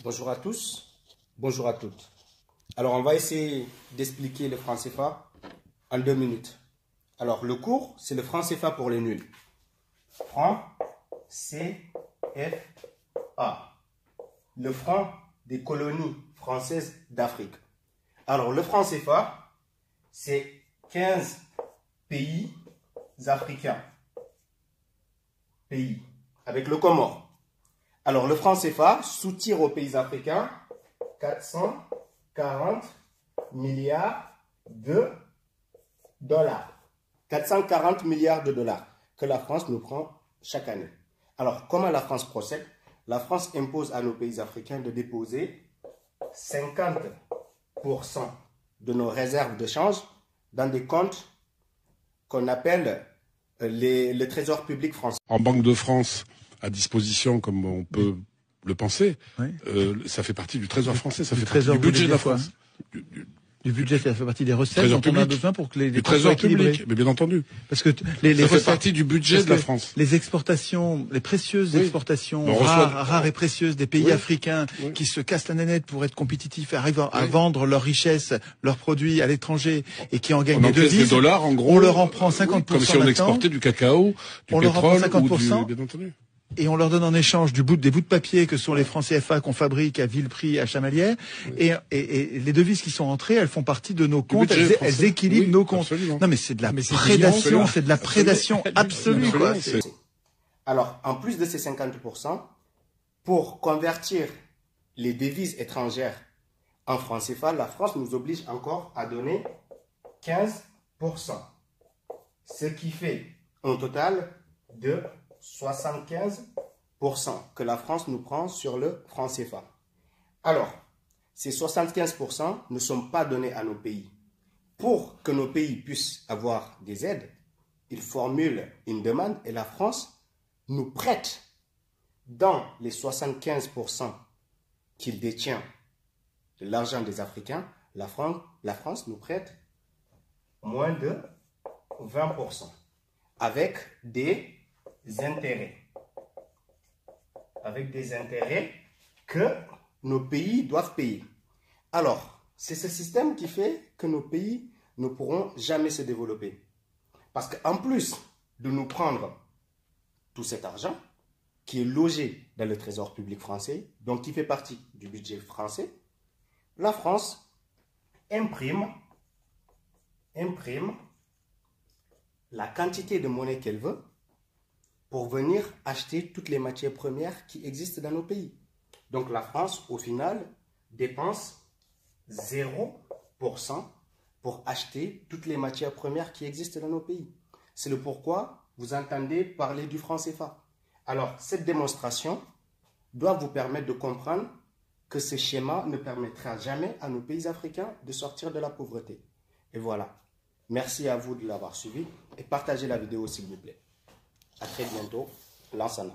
Bonjour à tous, bonjour à toutes. Alors, on va essayer d'expliquer le franc CFA en 2 minutes. Alors, le cours, c'est le franc CFA pour les nuls. Franc CFA. Le franc des colonies françaises d'Afrique. Alors, le franc CFA, c'est 15 pays africains. Pays. Avec le Comore. Alors, le franc CFA soutire aux pays africains 440 milliards de dollars. 440 milliards de dollars que la France nous prend chaque année. Alors, comment la France procède? La France impose à nos pays africains de déposer 50% de nos réserves de change dans des comptes qu'on appelle le trésor public français. En Banque de France, à disposition, comme on peut le penser, oui. Ça fait partie du trésor français, ça fait partie du budget de la France. Du budget, ça fait partie des recettes dont on a besoin pour que les trésors publics, mais bien entendu. Parce que ça fait partie du budget de la France. Les exportations, les précieuses exportations rares et précieuses des pays africains qui se cassent la nénette pour être compétitifs, arrivent à vendre leurs richesses, leurs produits à l'étranger et qui en gagnent des devises. Des dollars, en gros. On leur en prend 50%. Comme si on exportait du cacao, du pétrole ou du, bien entendu. Et on leur donne en échange des bouts de papier que sont les francs CFA qu'on fabrique à vil prix à Chamalières. Et les devises qui sont entrées, elles font partie de nos comptes, elles équilibrent nos comptes. Absolument. Non mais c'est de la prédation, c'est de la prédation absolue. Quoi. Alors, en plus de ces 50%, pour convertir les devises étrangères en francs CFA, la France nous oblige encore à donner 15%. Ce qui fait un total de 75% que la France nous prend sur le franc CFA. Alors, ces 75% ne sont pas donnés à nos pays. Pour que nos pays puissent avoir des aides, ils formulent une demande et la France nous prête dans les 75% qu'il détient de l'argent des Africains, la France nous prête moins de 20% avec des intérêts. Avec des intérêts que nos pays doivent payer. Alors, c'est ce système qui fait que nos pays ne pourront jamais se développer. Parce qu'en plus de nous prendre tout cet argent, qui est logé dans le trésor public français, donc qui fait partie du budget français, la France imprime la quantité de monnaie qu'elle veut pour venir acheter toutes les matières premières qui existent dans nos pays. Donc la France, au final, dépense 0% pour acheter toutes les matières premières qui existent dans nos pays. C'est le pourquoi vous entendez parler du franc CFA. Alors, cette démonstration doit vous permettre de comprendre que ce schéma ne permettra jamais à nos pays africains de sortir de la pauvreté. Et voilà. Merci à vous de l'avoir suivi et partagez la vidéo s'il vous plaît. À très bientôt. Lansana.